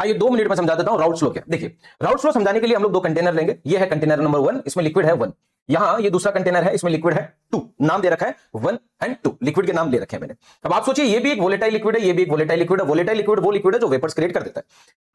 आइए 2 मिनट में समझा देता हूं राउट फ्लो क्या। देखिए राउट फ्लो समझाने के लिए हम लोग 2 कंटेनर लेंगे। ये है कंटेनर नंबर 1, इसमें लिक्विड है 1। यहां ये दूसरा कंटेनर है, इसमें लिक्विड है 2। नाम दे रखा है 1 एंड 2, लिक्विड के नाम ले रखे हैं मैंने। अब आप सोचिए ये भी एक वोलेटाइल लिक्विड है, ये भी एक वोलेटाइल लिक्विड है। वोलेटाइल लिक्विड वो लिक्विड है जो वेपर्स क्रिएट कर देता है।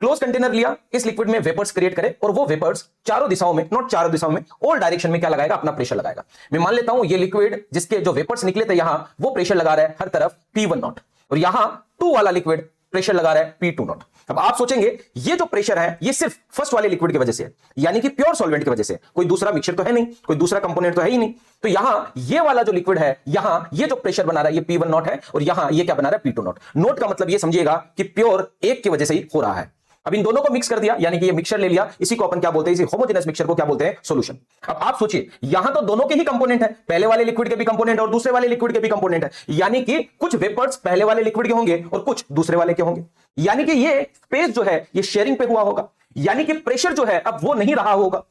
क्लोज कंटेनर लिया, इस लिक्विड में वेपर्स क्रिएट करे और वो वेपर्स चारों दिशाओं में, नॉट चारों दिशाओं में, ऑल डायरेक्शन में क्या लगाएगा, अपना प्रेशर लगाएगा। मैं मान लेता हूं ये लिक्विड जिसके जो वेपर्स निकले थे यहां, वो प्रेशर लगा रहा है हर तरफ P1 नॉट, और यहां 2 वाला लिक्विड प्रेशर लगा रहा है P2 नॉट। अब आप सोचेंगे ये जो प्रेशर है ये सिर्फ फर्स्ट वाले लिक्विड की वजह से है, यानी कि प्योर सॉल्वेंट की वजह से। कोई दूसरा मिक्सचर तो है नहीं, कोई दूसरा कंपोनेंट तो है ही नहीं। तो यहां ये वाला जो लिक्विड है, यहां ये जो प्रेशर बना रहा है ये P1 नॉट है, और यहां ये क्या बना रहा है, P2 नॉट। नोट का मतलब ये समझिएगा कि प्योर एक की वजह से ही हो रहा है। अब इन दोनों को मिक्स कर दिया, यानी कि ये मिक्सचर ले लिया, इसी को अपन क्या बोलते हैं, इसी होमोजेनस मिक्सचर को क्या बोलते हैं, सॉल्यूशन। अब आप सोचिए यहां तो दोनों के ही कंपोनेंट है, पहले वाले लिक्विड के भी कंपोनेंट और दूसरे वाले लिक्विड के भी कंपोनेंट है, यानी कि कुछ वेपर्स पहले वाले लिक्विड के होंगे और कुछ दूसरे वाले के होंगे। यानी कि ये स्पेस जो है ये शेयरिंग पे हुआ होगा, यानी कि प्रेशर जो है अब वो नहीं रहा होगा,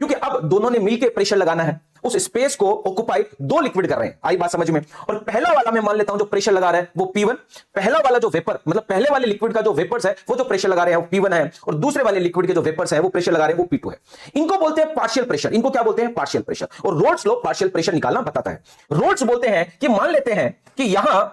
क्योंकि अब दोनों ने मिलकर प्रेशर लगाना है। उस स्पेस को ऑक्युपाई 2 लिक्विड कर रहे हैं। आई बात समझ में। और पहला वाला मैं मान लेता हूं जो प्रेशर लगा रहा है वो P1, पहला वाला जो वेपर मतलब पहले वाले लिक्विड का जो वेपर्स है वो जो प्रेशर लगा रहे हैं वो P1 है, और दूसरे वाले लिक्विड के जो वेपर्स है वो प्रेशर लगा रहे हैं वो P2 है। इनको बोलते हैं पार्शियल प्रेशर। इनको क्या बोलते हैं, पार्शियल प्रेशर। और रोल्स लॉ पार्शियल प्रेशर निकालना बताता है। रोल्स बोलते हैं कि मान लेते हैं कि यहां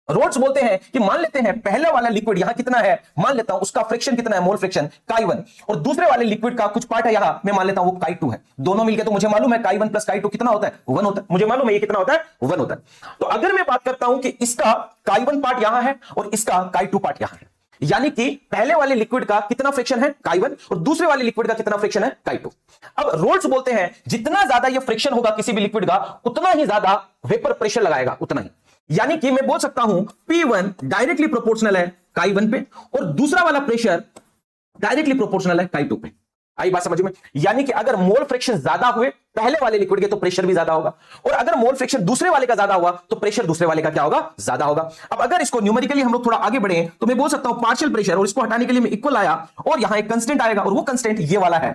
रोड्स बोलते हैं कि मान लेते हैं पहला वाला लिक्विड यहां कितना है, मान लेता हूं उसका फ्रिक्शन कितना है, मोल फ्रिक्शन chi1, और दूसरे वाले लिक्विड का कुछ पार्ट है यहां, मैं मान लेता हूं वो chi2 है। दोनों मिलके तो मुझे मालूम है chi1 प्लस chi2 कितना होता है, 1 होता है। मुझे मालूम है ये कितना होता है, 1 होता है। तो अगर मैं बात करता हूं कि इसका chi1 पार्ट यहां है और इसका chi2 पार्ट यहां है, यानी कि पहले वाले लिक्विड का कितना फ्रिक्शन है chi1 और दूसरे वाले लिक्विड का कितना फ्रिक्शन है chi2। अब रोल्स बोलते हैं जितना ज्यादा ये फ्रिक्शन होगा किसी भी लिक्विड का, उतना ही ज्यादा वेपर प्रेशर लगाएगा, उतना ही। यानी कि मैं बोल सकता हूं P1 डायरेक्टली प्रोपोर्शनल है chi1 पे, और दूसरा वाला प्रेशर डायरेक्टली प्रोपोर्शनल है chi2 पे। आई बात समझ में। यानी कि अगर मोल फ्रिक्शन ज्यादा हुए पहले वाले लिक्विड के तो प्रेशर भी ज्यादा होगा, और अगर मोल फ्रिक्शन दूसरे वाले का ज्यादा हुआ तो प्रेशर दूसरे वाले का क्या होगा, ज्यादा होगा। अब अगर इसको न्यूमेरिकली हम लोग थोड़ा आगे बढ़े तो मैं बोल सकता हूं पार्शियल प्रेशर, और इसको हटाने के लिए मैं इक्वल आया और यहां एक कंस्टेंट आएगा, और वो कंस्टेंट ये वाला है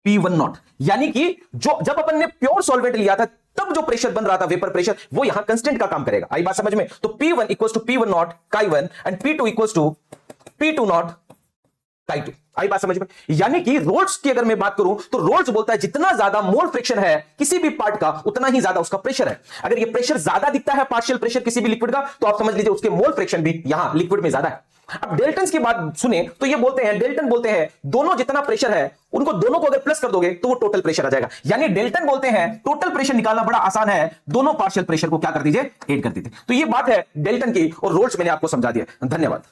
P1 नॉट। यानी कि जो जब अपन ने प्योर सॉल्वेंट लिया था तब जो प्रेशर बन रहा था वेपर प्रेशर, वो यहां कंस्टेंट का काम करेगा। आई बात समझ में। तो P1 equals to P1 not chi1 and P2 equals to P2 not chi2। आई बात समझ में। यानी कि रोल्स की अगर मैं बात करूं तो रोल्स बोलता है जितना ज्यादा मोल फ्रिक्शन है किसी भी पार्ट का, उतना ही ज्यादा उसका प्रेशर है। अगर ये प्रेशर ज्यादा दिखता है पार्शियल प्रेशर किसी भी लिक्विड का, तो आप समझ लीजिए उसके मोल फ्रिक्शन भी यहां लिक्विड में ज्यादा है। अब डेल्टन की बात सुने तो ये बोलते हैं, डेल्टन बोलते हैं दोनों जितना प्रेशर है उनको दोनों को अगर प्लस कर दोगे तो वो टोटल प्रेशर आ जाएगा। यानी डेल्टन बोलते हैं टोटल प्रेशर निकालना बड़ा आसान है, दोनों पार्शियल प्रेशर को क्या कर दीजिए, ऐड कर दीजिए। तो ये बात है डेल्टन की, और रोल्स मैंने आपको समझा दिया। धन्यवाद।